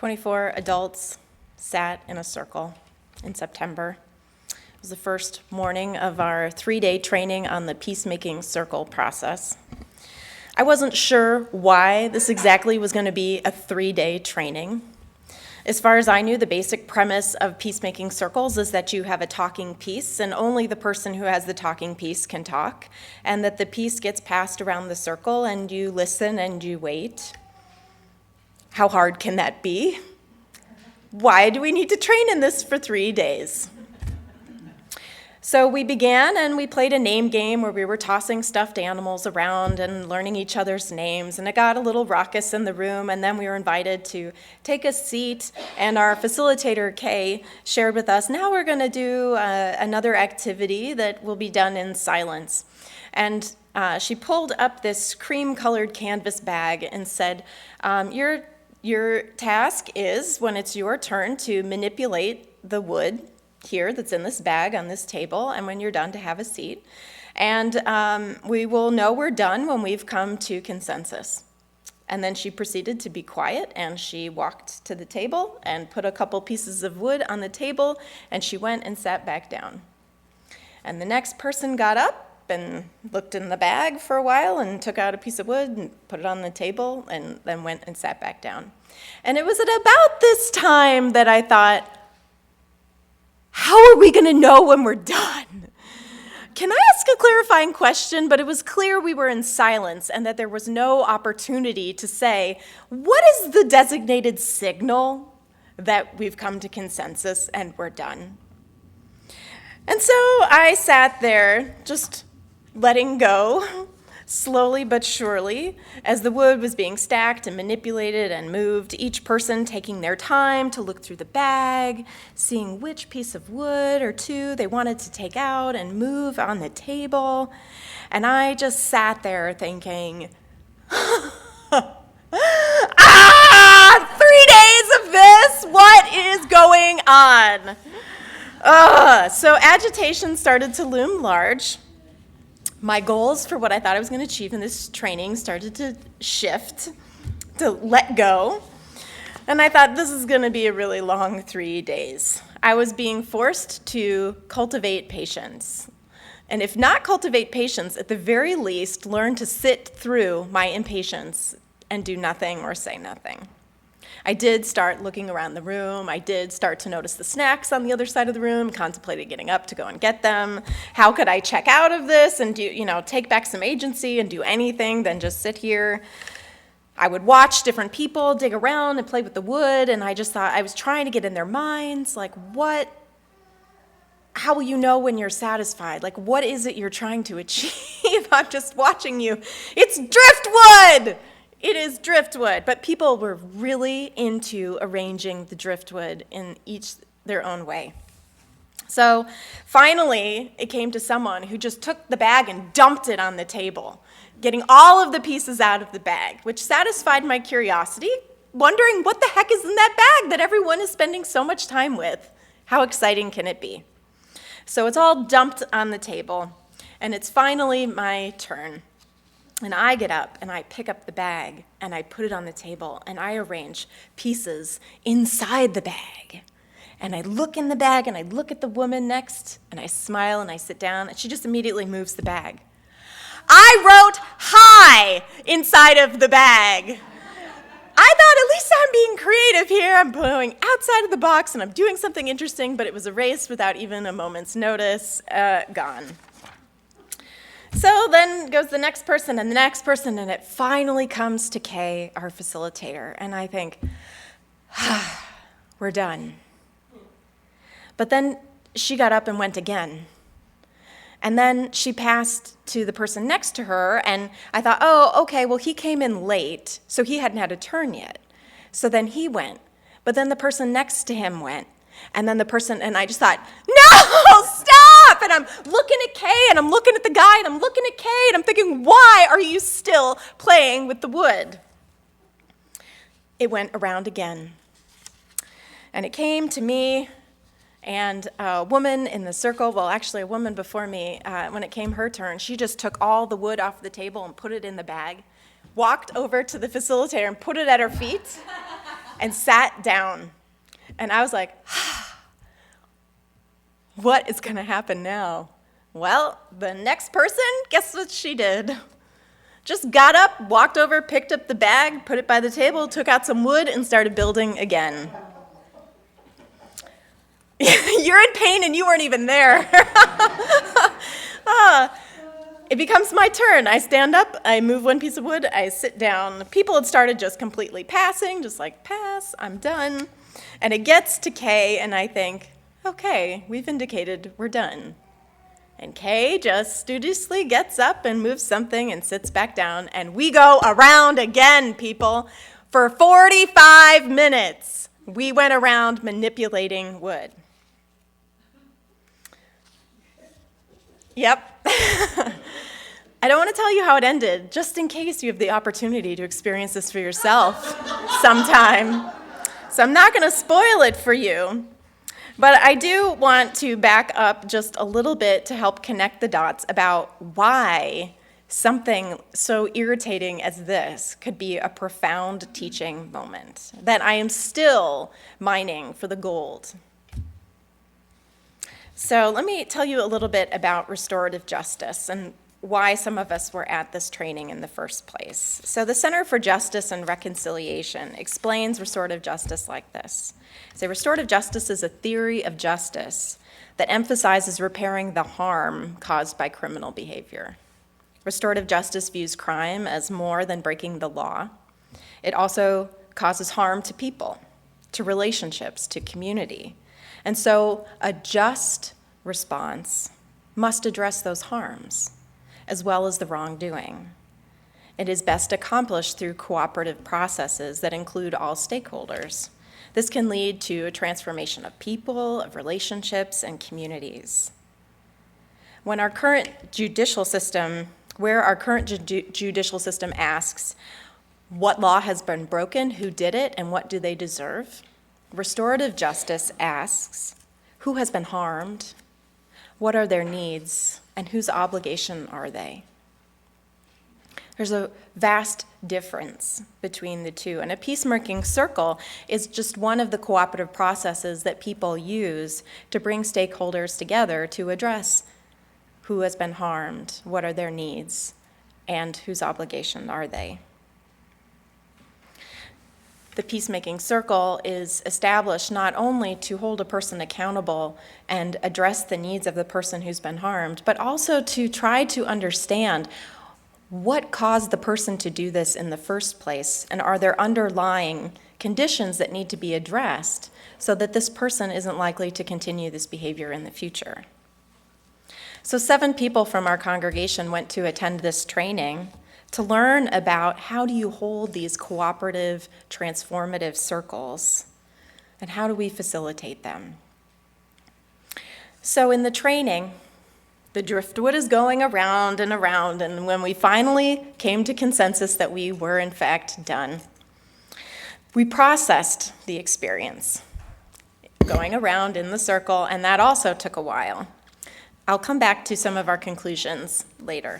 24 adults sat in a circle in September. It was the first morning of our 3-day training on the peacemaking circle process. I wasn't sure why this exactly was going to be a 3-day training. As far as I knew, the basic premise of peacemaking circles is that you have a talking piece, and only the person who has the talking piece can talk, and that the piece gets passed around the circle, and you listen and you wait. How hard can that be? Why do we need to train in this for 3 days? So we began and we played a name game where we were tossing stuffed animals around and learning each other's names, and it got a little raucous in the room, and then we were invited to take a seat, and our facilitator, Kay, shared with us, now we're going to do another activity that will be done in silence. And she pulled up this cream-colored canvas bag and said, your task is, when it's your turn, to manipulate the wood here that's in this bag on this table, and when you're done, to have a seat. And we will know we're done when we've come to consensus. And then she proceeded to be quiet, and she walked to the table and put a couple pieces of wood on the table, and she went and sat back down. And the next person got up and looked in the bag for a while and took out a piece of wood and put it on the table and then went and sat back down. And it was at about this time that I thought, how are we going to know when we're done? Can I ask a clarifying question? But it was clear we were in silence and that there was no opportunity to say, what is the designated signal that we've come to consensus and we're done? And so I sat there just letting go, slowly but surely, as the wood was being stacked and manipulated and moved, each person taking their time to look through the bag, seeing which piece of wood or two they wanted to take out and move on the table. And I just sat there thinking, 3 days of this? What is going on? So agitation started to loom large. My goals for what I thought I was going to achieve in this training started to shift, to let go. And I thought this is going to be a really long 3 days. I was being forced to cultivate patience. And if not cultivate patience, at the very least, learn to sit through my impatience and do nothing or say nothing. I did start looking around the room. I did start to notice the snacks on the other side of the room, contemplated getting up to go and get them. How could I check out of this and take back some agency and do anything than just sit here? I would watch different people dig around and play with the wood, and I just thought I was trying to get in their minds, like, how will you know when you're satisfied? Like, what is it you're trying to achieve? I'm just watching you. It's driftwood! It is driftwood, but people were really into arranging the driftwood in each their own way. So finally, it came to someone who just took the bag and dumped it on the table, getting all of the pieces out of the bag, which satisfied my curiosity, wondering what the heck is in that bag that everyone is spending so much time with. How exciting can it be? So it's all dumped on the table, and it's finally my turn. And I get up and I pick up the bag and I put it on the table and I arrange pieces inside the bag. And I look in the bag and I look at the woman next and I smile and I sit down and she just immediately moves the bag. I wrote "hi" inside of the bag. I thought, at least I'm being creative here. I'm going outside of the box and I'm doing something interesting, but it was erased without even a moment's notice, gone. So then goes the next person and the next person, and it finally comes to Kay, our facilitator, and I think, we're done. But then she got up and went again. And then she passed to the person next to her, and I thought, oh, okay, well, he came in late, so he hadn't had a turn yet. So then he went, but then the person next to him went, and then and I just thought, no, stop! And I'm looking at Kay, and I'm looking at the guy, and I'm looking at Kay, and I'm thinking, why are you still playing with the wood? It went around again. And it came to me, and a woman in the circle, well, actually a woman before me, when it came her turn, she just took all the wood off the table and put it in the bag, walked over to the facilitator and put it at her feet, and sat down. And I was like, what is going to happen now? Well, the next person, guess what she did? Just got up, walked over, picked up the bag, put it by the table, took out some wood, and started building again. You're in pain and you weren't even there. It becomes my turn. I stand up, I move one piece of wood, I sit down. People had started just completely passing, just like, pass, I'm done. And it gets to Kay, and I think, okay, we've indicated we're done. And Kay just studiously gets up and moves something and sits back down, and we go around again, people. For 45 minutes, we went around manipulating wood. Yep. I don't want to tell you how it ended, just in case you have the opportunity to experience this for yourself sometime. So I'm not going to spoil it for you. But I do want to back up just a little bit to help connect the dots about why something so irritating as this could be a profound teaching moment, that I am still mining for the gold. So let me tell you a little bit about restorative justice and why some of us were at this training in the first place. So the Center for Justice and Reconciliation explains restorative justice like this. So restorative justice is a theory of justice that emphasizes repairing the harm caused by criminal behavior. Restorative justice views crime as more than breaking the law. It also causes harm to people, to relationships, to community. And so a just response must address those harms, as well as the wrongdoing. It is best accomplished through cooperative processes that include all stakeholders. This can lead to a transformation of people, of relationships, and communities. Where our current judicial system asks, what law has been broken, who did it, and what do they deserve? Restorative justice asks, who has been harmed, what are their needs, and whose obligation are they? There's a vast difference between the two, and a peacemaking circle is just one of the cooperative processes that people use to bring stakeholders together to address who has been harmed, what are their needs, and whose obligation are they. The peacemaking circle is established not only to hold a person accountable and address the needs of the person who's been harmed, but also to try to understand what caused the person to do this in the first place, and are there underlying conditions that need to be addressed so that this person isn't likely to continue this behavior in the future. So 7 people from our congregation went to attend this training to learn about how do you hold these cooperative, transformative circles, and how do we facilitate them. So in the training, the driftwood is going around, and when we finally came to consensus that we were in fact done, we processed the experience, going around in the circle, and that also took a while. I'll come back to some of our conclusions later.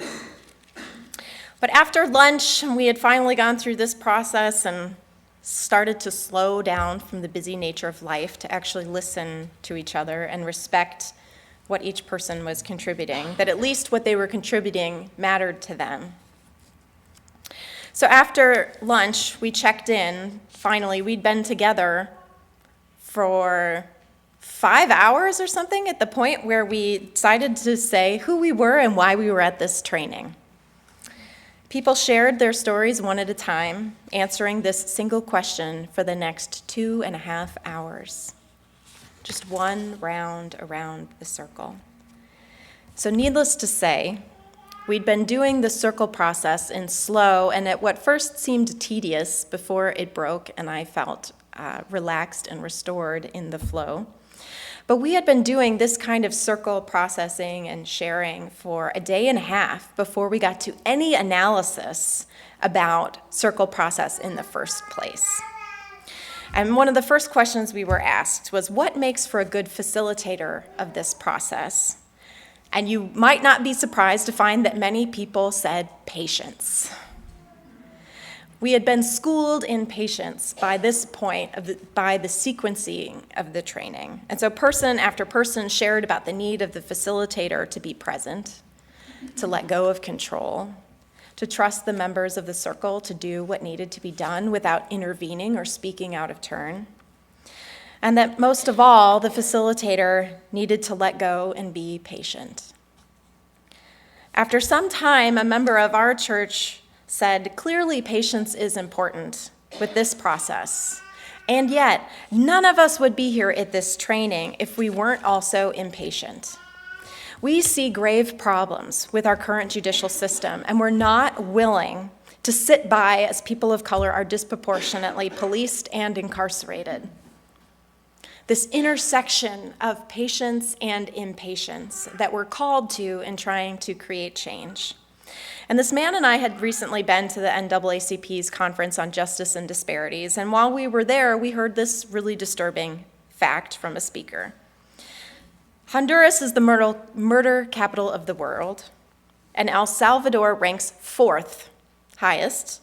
But after lunch, we had finally gone through this process and started to slow down from the busy nature of life to actually listen to each other and respect what each person was contributing, that at least what they were contributing mattered to them. So after lunch, we checked in. Finally, we'd been together for 5 hours or something at the point where we decided to say who we were and why we were at this training. People shared their stories one at a time, answering this single question for the next 2.5 hours. Just one round around the circle. So needless to say, we'd been doing the circle process in slow and at what first seemed tedious before it broke and I felt relaxed and restored in the flow. But we had been doing this kind of circle processing and sharing for a day and a half before we got to any analysis about circle process in the first place. And one of the first questions we were asked was, what makes for a good facilitator of this process? And you might not be surprised to find that many people said patience. We had been schooled in patience by this point by the sequencing of the training. And so person after person shared about the need of the facilitator to be present, to let go of control, to trust the members of the circle to do what needed to be done without intervening or speaking out of turn. And that most of all, the facilitator needed to let go and be patient. After some time, a member of our church said, clearly patience is important with this process. And yet, none of us would be here at this training if we weren't also impatient. We see grave problems with our current judicial system, and we're not willing to sit by as people of color are disproportionately policed and incarcerated. This intersection of patience and impatience that we're called to in trying to create change. And this man and I had recently been to the NAACP's conference on justice and disparities, and while we were there, we heard this really disturbing fact from a speaker. Honduras is the murder capital of the world, and El Salvador ranks 4th highest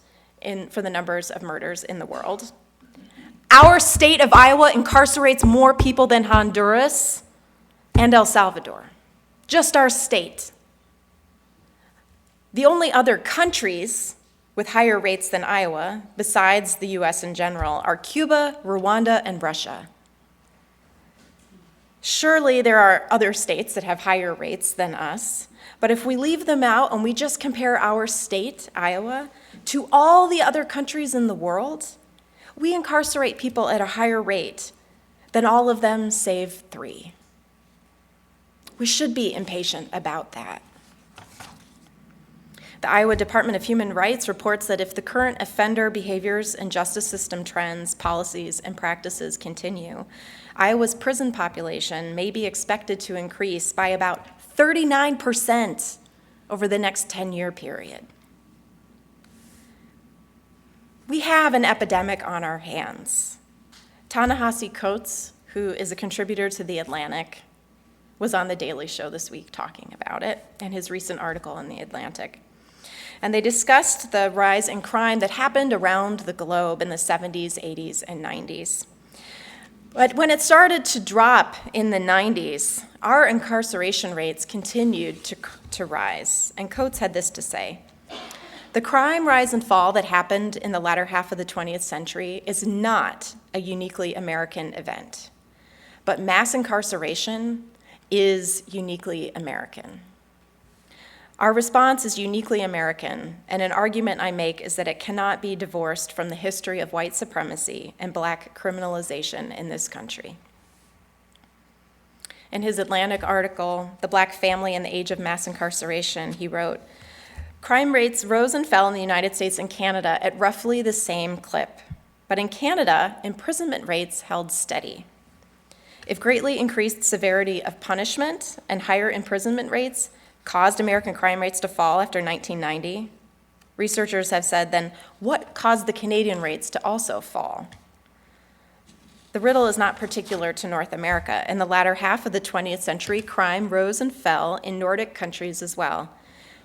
for the numbers of murders in the world. Our state of Iowa incarcerates more people than Honduras and El Salvador. Just our state. The only other countries with higher rates than Iowa, besides the US in general, are Cuba, Rwanda, and Russia. Surely there are other states that have higher rates than us, but if we leave them out and we just compare our state, Iowa, to all the other countries in the world, we incarcerate people at a higher rate than all of them save 3. We should be impatient about that. The Iowa Department of Human Rights reports that if the current offender behaviors and justice system trends, policies, and practices continue, Iowa's prison population may be expected to increase by about 39% over the next 10-year period. We have an epidemic on our hands. Ta-Nehisi Coates, who is a contributor to The Atlantic, was on The Daily Show this week talking about it in his recent article in The Atlantic. And they discussed the rise in crime that happened around the globe in the 70s, 80s, and 90s. But when it started to drop in the 90s, our incarceration rates continued to rise. And Coates had this to say: the crime rise and fall that happened in the latter half of the 20th century is not a uniquely American event, but mass incarceration is uniquely American. Our response is uniquely American, and an argument I make is that it cannot be divorced from the history of white supremacy and Black criminalization in this country. In his Atlantic article, The Black Family and the Age of Mass Incarceration, he wrote, crime rates rose and fell in the United States and Canada at roughly the same clip, but in Canada, imprisonment rates held steady. If greatly increased severity of punishment and higher imprisonment rates caused American crime rates to fall after 1990, researchers have said, then what caused the Canadian rates to also fall? The riddle is not particular to North America. In the latter half of the 20th century, crime rose and fell in Nordic countries as well.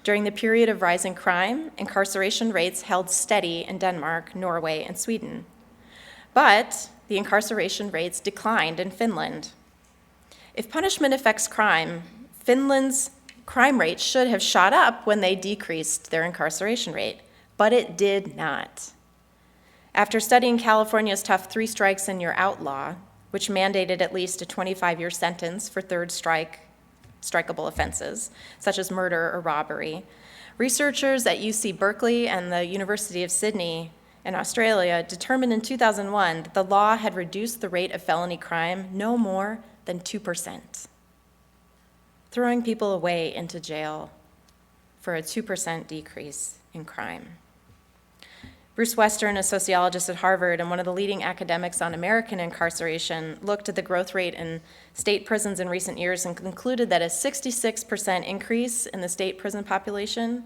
During the period of rising crime, incarceration rates held steady in Denmark, Norway, and Sweden. But the incarceration rates declined in Finland. If punishment affects crime, Finland's crime rate should have shot up when they decreased their incarceration rate, but it did not. After studying California's tough 3 strikes and you're out law, which mandated at least a 25-year sentence for strikeable offenses, such as murder or robbery, researchers at UC Berkeley and the University of Sydney in Australia determined in 2001 that the law had reduced the rate of felony crime no more than 2%. Throwing people away into jail for a 2% decrease in crime. Bruce Western, a sociologist at Harvard and one of the leading academics on American incarceration, looked at the growth rate in state prisons in recent years and concluded that a 66% increase in the state prison population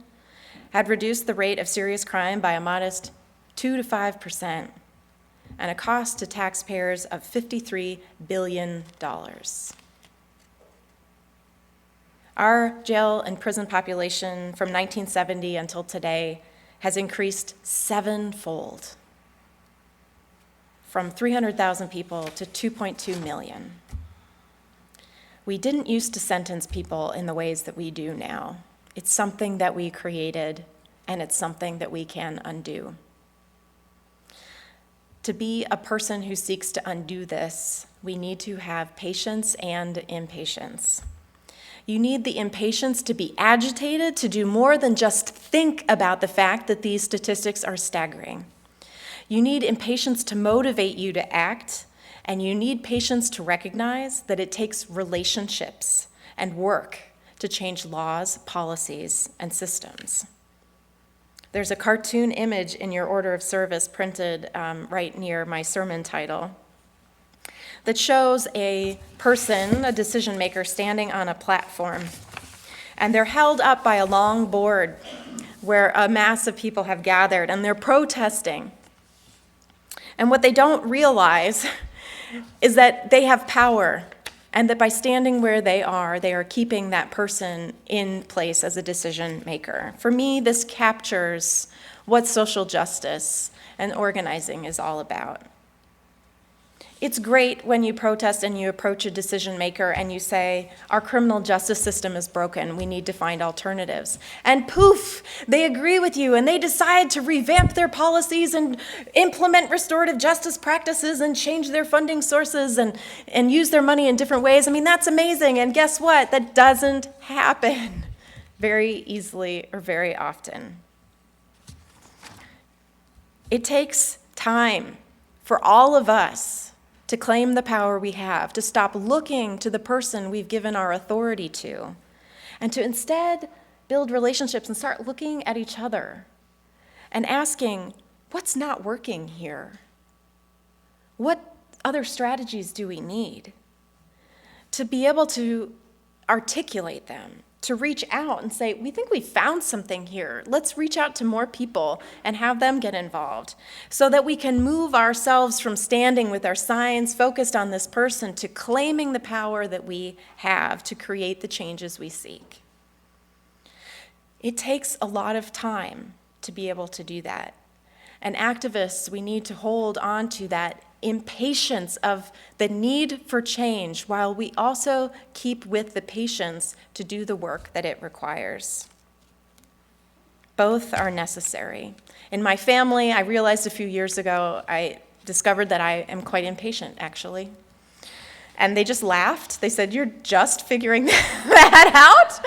had reduced the rate of serious crime by a modest 2 to 5%, and a cost to taxpayers of $53 billion. Our jail and prison population from 1970 until today has increased sevenfold, from 300,000 people to 2.2 million. We didn't used to sentence people in the ways that we do now. It's something that we created, and it's something that we can undo. To be a person who seeks to undo this, we need to have patience and impatience. You need the impatience to be agitated, to do more than just think about the fact that these statistics are staggering. You need impatience to motivate you to act, and you need patience to recognize that it takes relationships and work to change laws, policies, and systems. There's a cartoon image in your order of service printed right near my sermon title that shows a person, a decision maker, standing on a platform. And they're held up by a long board where a mass of people have gathered, and they're protesting. And what they don't realize is that they have power, and that by standing where they are keeping that person in place as a decision maker. For me, this captures what social justice and organizing is all about. It's great when you protest and you approach a decision maker and you say, our criminal justice system is broken, we need to find alternatives. And poof, they agree with you and they decide to revamp their policies and implement restorative justice practices and change their funding sources and use their money in different ways. I mean, that's amazing. And guess what? That doesn't happen very easily or very often. It takes time for all of us to claim the power we have, to stop looking to the person we've given our authority to, and to instead build relationships and start looking at each other and asking, what's not working here? What other strategies do we need? To be able to articulate them, to reach out and say, we think we found something here. Let's reach out to more people and have them get involved so that we can move ourselves from standing with our signs focused on this person to claiming the power that we have to create the changes we seek. It takes a lot of time to be able to do that. And activists, we need to hold on to that impatience of the need for change while we also keep with the patience to do the work that it requires. Both are necessary. In my family, I realized a few years ago, I discovered that I am quite impatient, actually. And they just laughed. They said, you're just figuring that out?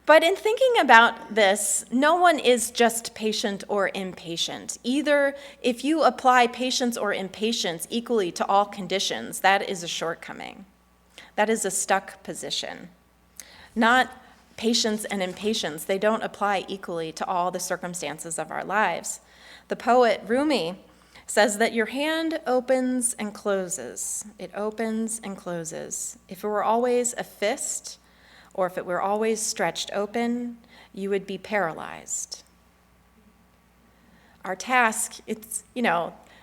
But in thinking about this, no one is just patient or impatient. Either if you apply patience or impatience equally to all conditions, that is a shortcoming. That is a stuck position. Not patience and impatience, they don't apply equally to all the circumstances of our lives. The poet Rumi says that your hand opens and closes. It opens and closes. If it were always a fist, or if it were always stretched open, you would be paralyzed. Our task,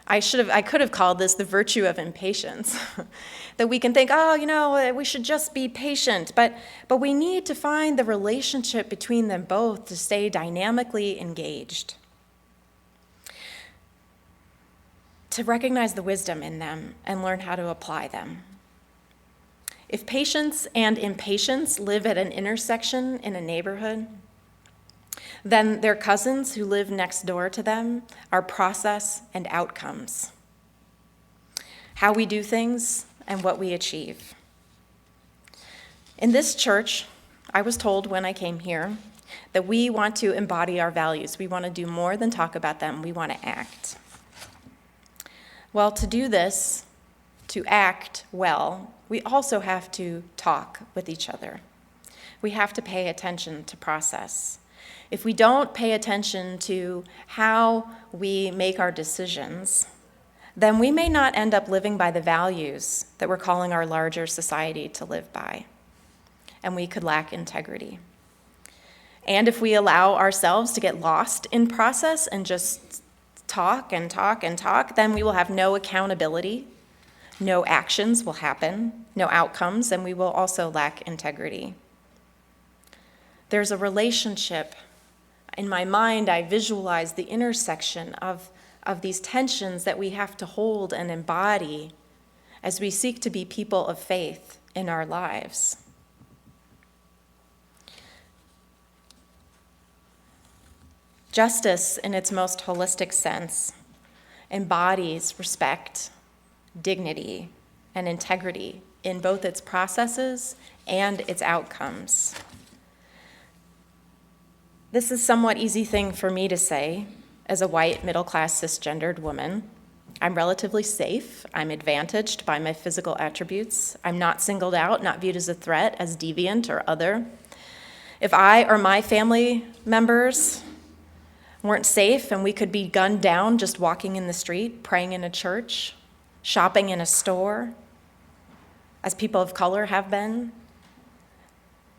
I could have called this the virtue of impatience. That we can think, we should just be patient, but we need to find the relationship between them both to stay dynamically engaged. To recognize the wisdom in them and learn how to apply them. If patience and impatience live at an intersection in a neighborhood, then their cousins who live next door to them are process and outcomes. How we do things and what we achieve. In this church, I was told when I came here that we want to embody our values. We want to do more than talk about them. We want to act. Well, to do this, to act well, we also have to talk with each other. We have to pay attention to process. If we don't pay attention to how we make our decisions, then we may not end up living by the values that we're calling our larger society to live by, and we could lack integrity. And if we allow ourselves to get lost in process and just talk and talk and talk, then we will have no accountability. No actions will happen, no outcomes, and we will also lack integrity. There's a relationship In my mind, I visualize the intersection of these tensions that we have to hold and embody as we seek to be people of faith in our lives. Justice, in its most holistic sense, embodies respect, dignity, and integrity in both its processes and its outcomes. This is a somewhat easy thing for me to say as a white, middle-class, cisgendered woman. I'm relatively safe. I'm advantaged by my physical attributes. I'm not singled out, not viewed as a threat, as deviant or other. If I or my family members weren't safe and we could be gunned down just walking in the street, praying in a church, shopping in a store, as people of color have been,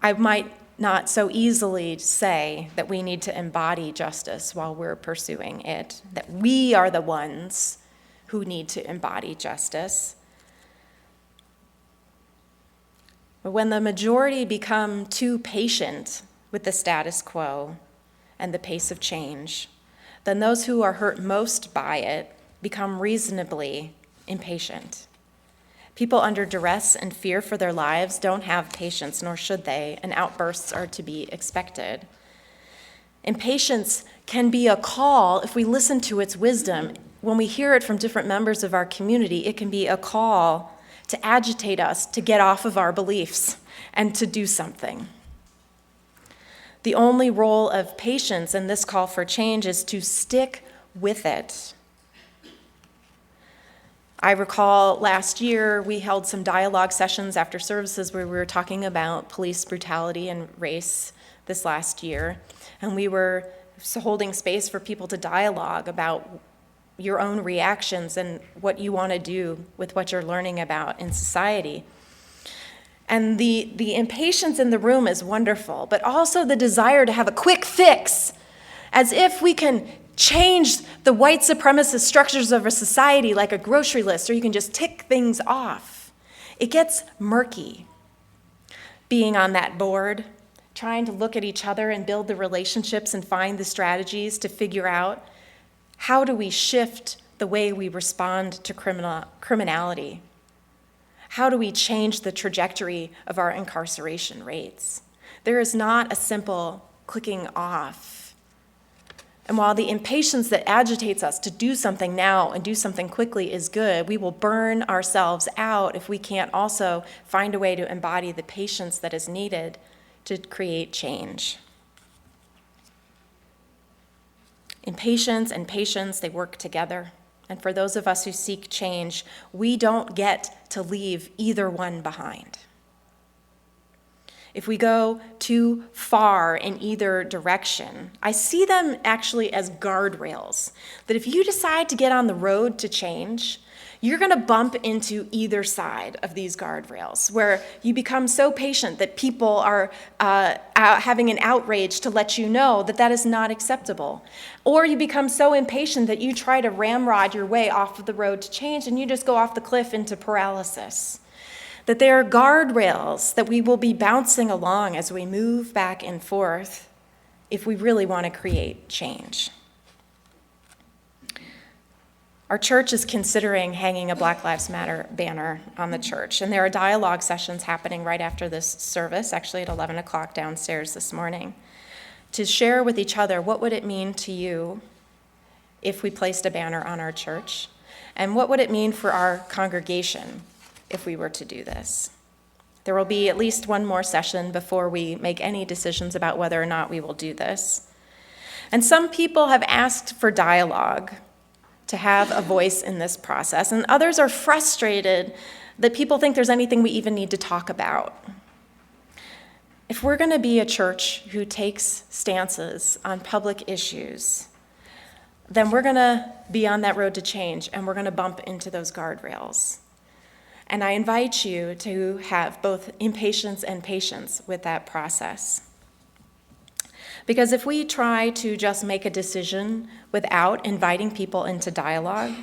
I might not so easily say that we need to embody justice while we're pursuing it, that we are the ones who need to embody justice. But when the majority become too patient with the status quo and the pace of change, then those who are hurt most by it become reasonably impatient. People under duress and fear for their lives don't have patience, nor should they, and outbursts are to be expected. Impatience can be a call if we listen to its wisdom. When we hear it from different members of our community, it can be a call to agitate us to get off of our beliefs and to do something. The only role of patience in this call for change is to stick with it. I recall last year we held some dialogue sessions after services where we were talking about police brutality and race this last year, and we were holding space for people to dialogue about your own reactions and what you want to do with what you're learning about in society. And the impatience in the room is wonderful, but also the desire to have a quick fix, as if we can change the white supremacist structures of a society like a grocery list, or you can just tick things off. It gets murky being on that board, trying to look at each other and build the relationships and find the strategies to figure out how do we shift the way we respond to criminality? How do we change the trajectory of our incarceration rates? There is not a simple clicking off. And while the impatience that agitates us to do something now and do something quickly is good, we will burn ourselves out if we can't also find a way to embody the patience that is needed to create change. Impatience and patience, they work together. And for those of us who seek change, we don't get to leave either one behind. If we go too far in either direction, I see them actually as guardrails, that if you decide to get on the road to change, you're going to bump into either side of these guardrails, where you become so patient that people are having an outrage to let you know that that is not acceptable. Or you become so impatient that you try to ramrod your way off of the road to change and you just go off the cliff into paralysis. That there are guardrails that we will be bouncing along as we move back and forth if we really want to create change. Our church is considering hanging a Black Lives Matter banner on the church, and there are dialogue sessions happening right after this service, actually at 11 o'clock downstairs this morning, to share with each other what would it mean to you if we placed a banner on our church, and what would it mean for our congregation if we were to do this. There will be at least one more session before we make any decisions about whether or not we will do this. And some people have asked for dialogue, to have a voice in this process, and others are frustrated that people think there's anything we even need to talk about. If we're going to be a church who takes stances on public issues, then we're going to be on that road to change, and we're going to bump into those guardrails. And I invite you to have both impatience and patience with that process. Because if we try to just make a decision without inviting people into dialogue,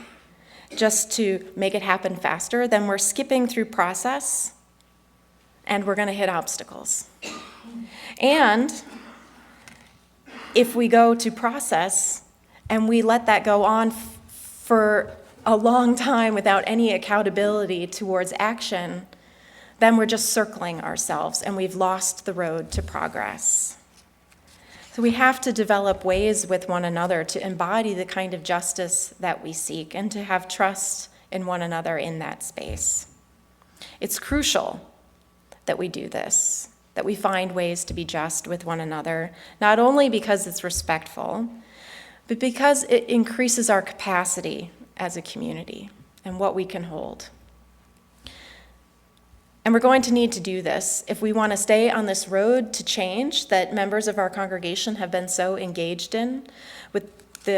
just to make it happen faster, then we're skipping through process and we're going to hit obstacles. And If we go to process and we let that go on for a long time without any accountability towards action, then we're just circling ourselves and we've lost the road to progress. So we have to develop ways with one another to embody the kind of justice that we seek and to have trust in one another in that space. It's crucial that we do this, that we find ways to be just with one another, not only because it's respectful, but because it increases our capacity as a community and what we can hold. And we're going to need to do this if we want to stay on this road to change that members of our congregation have been so engaged in with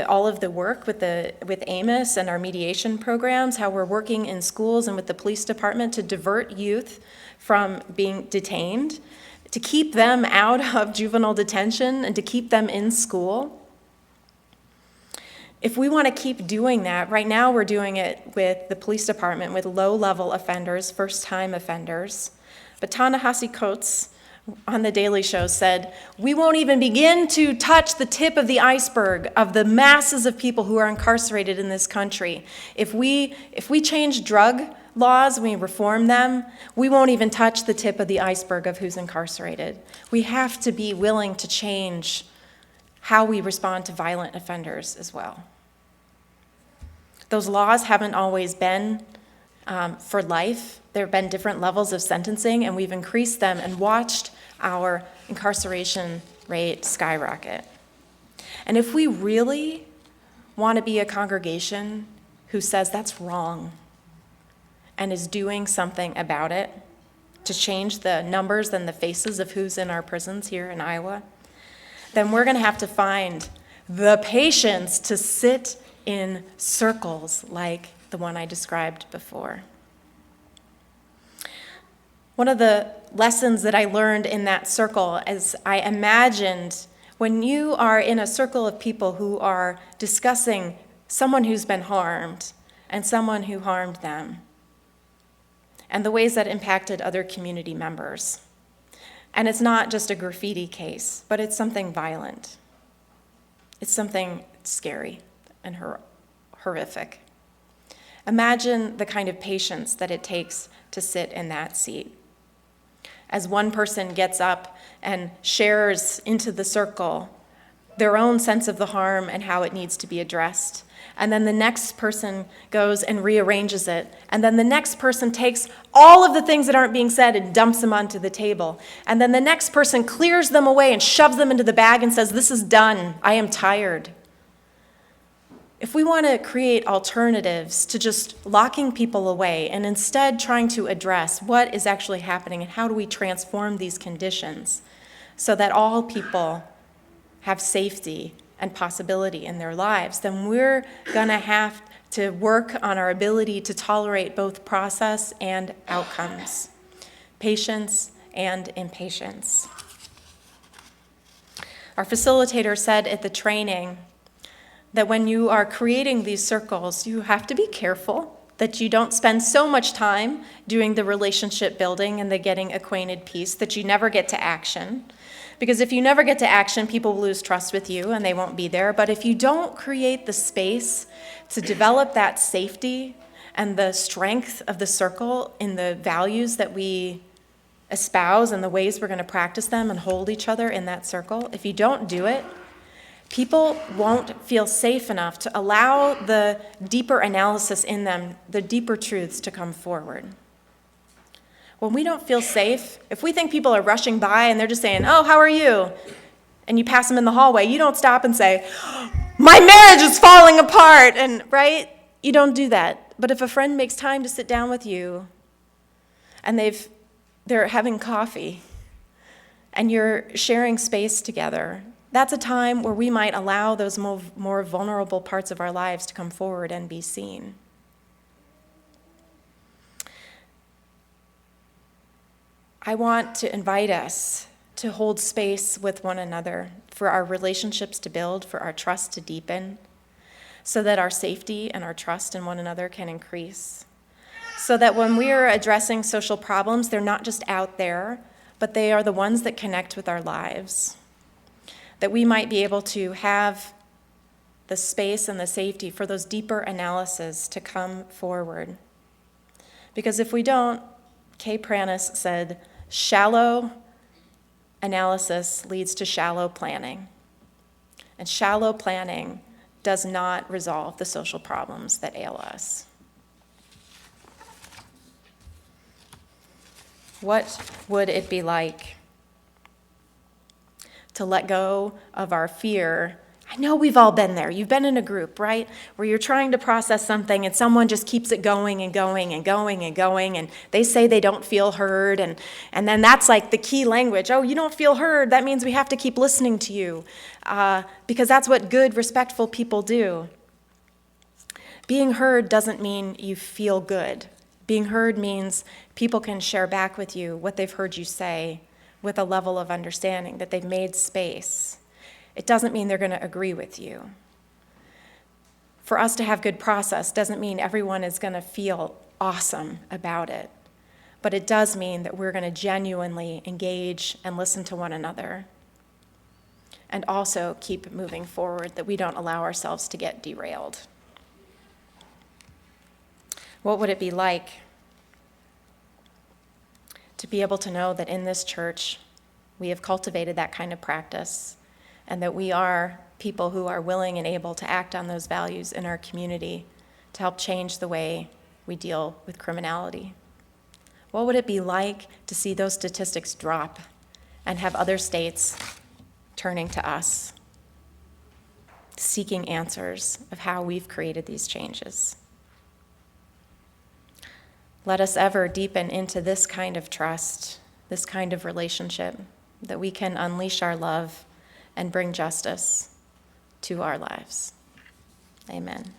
all of the work with Amos and our mediation programs, how we're working in schools and with the police department to divert youth from being detained, to keep them out of juvenile detention and to keep them in school. If we want to keep doing that, right now we're doing it with the police department, with low-level offenders, first-time offenders. But Ta-Nehisi Coates on The Daily Show said, we won't even begin to touch the tip of the iceberg of the masses of people who are incarcerated in this country. If we change drug laws, we reform them, we won't even touch the tip of the iceberg of who's incarcerated. We have to be willing to change how we respond to violent offenders as well. Those laws haven't always been for life. There have been different levels of sentencing, and we've increased them and watched our incarceration rate skyrocket. And if we really want to be a congregation who says that's wrong and is doing something about it to change the numbers and the faces of who's in our prisons here in Iowa, then we're going to have to find the patience to sit in circles like the one I described before. One of the lessons that I learned in that circle is I imagined when you are in a circle of people who are discussing someone who's been harmed and someone who harmed them and the ways that impacted other community members. And it's not just a graffiti case, but it's something violent. It's something scary and horrific. Imagine the kind of patience that it takes to sit in that seat. As one person gets up and shares into the circle their own sense of the harm and how it needs to be addressed, and then the next person goes and rearranges it, and then the next person takes all of the things that aren't being said and dumps them onto the table, and then the next person clears them away and shoves them into the bag and says, "This is done, I am tired." If we want to create alternatives to just locking people away and instead trying to address what is actually happening and how do we transform these conditions so that all people have safety and possibility in their lives, then we're going to have to work on our ability to tolerate both process and outcomes, patience and impatience. Our facilitator said at the training that when you are creating these circles, you have to be careful that you don't spend so much time doing the relationship building and the getting acquainted piece that you never get to action. Because if you never get to action, people will lose trust with you and they won't be there. But if you don't create the space to develop that safety and the strength of the circle in the values that we espouse and the ways we're going to practice them and hold each other in that circle, if you don't do it, people won't feel safe enough to allow the deeper analysis in them, the deeper truths to come forward. When we don't feel safe, if we think people are rushing by and they're just saying, "Oh, how are you?" and you pass them in the hallway, you don't stop and say, "My marriage is falling apart," and right? You don't do that. But if a friend makes time to sit down with you and they're having coffee and you're sharing space together, that's a time where we might allow those more vulnerable parts of our lives to come forward and be seen. I want to invite us to hold space with one another, for our relationships to build, for our trust to deepen, so that our safety and our trust in one another can increase. So that when we are addressing social problems, they're not just out there, but they are the ones that connect with our lives. that we might be able to have the space and the safety for those deeper analyses to come forward. Because if we don't, Kay Pranis said, shallow analysis leads to shallow planning. And shallow planning does not resolve the social problems that ail us. What would it be like to let go of our fear? I know we've all been there. You've been in a group, right? Where you're trying to process something and someone just keeps it going and going and going and going, and they say they don't feel heard, and then that's like the key language. Oh, you don't feel heard. That means we have to keep listening to you, because that's what good, respectful people do. Being heard doesn't mean you feel good. Being heard means people can share back with you what they've heard you say with a level of understanding, that they've made space. It doesn't mean they're going to agree with you. For us to have good process doesn't mean everyone is going to feel awesome about it, but it does mean that we're going to genuinely engage and listen to one another, and also keep moving forward, that we don't allow ourselves to get derailed. What would it be like to be able to know that in this church we have cultivated that kind of practice, and that we are people who are willing and able to act on those values in our community to help change the way we deal with criminality? What would it be like to see those statistics drop and have other states turning to us, seeking answers of how we've created these changes? Let us ever deepen into this kind of trust, this kind of relationship, that we can unleash our love and bring justice to our lives. Amen.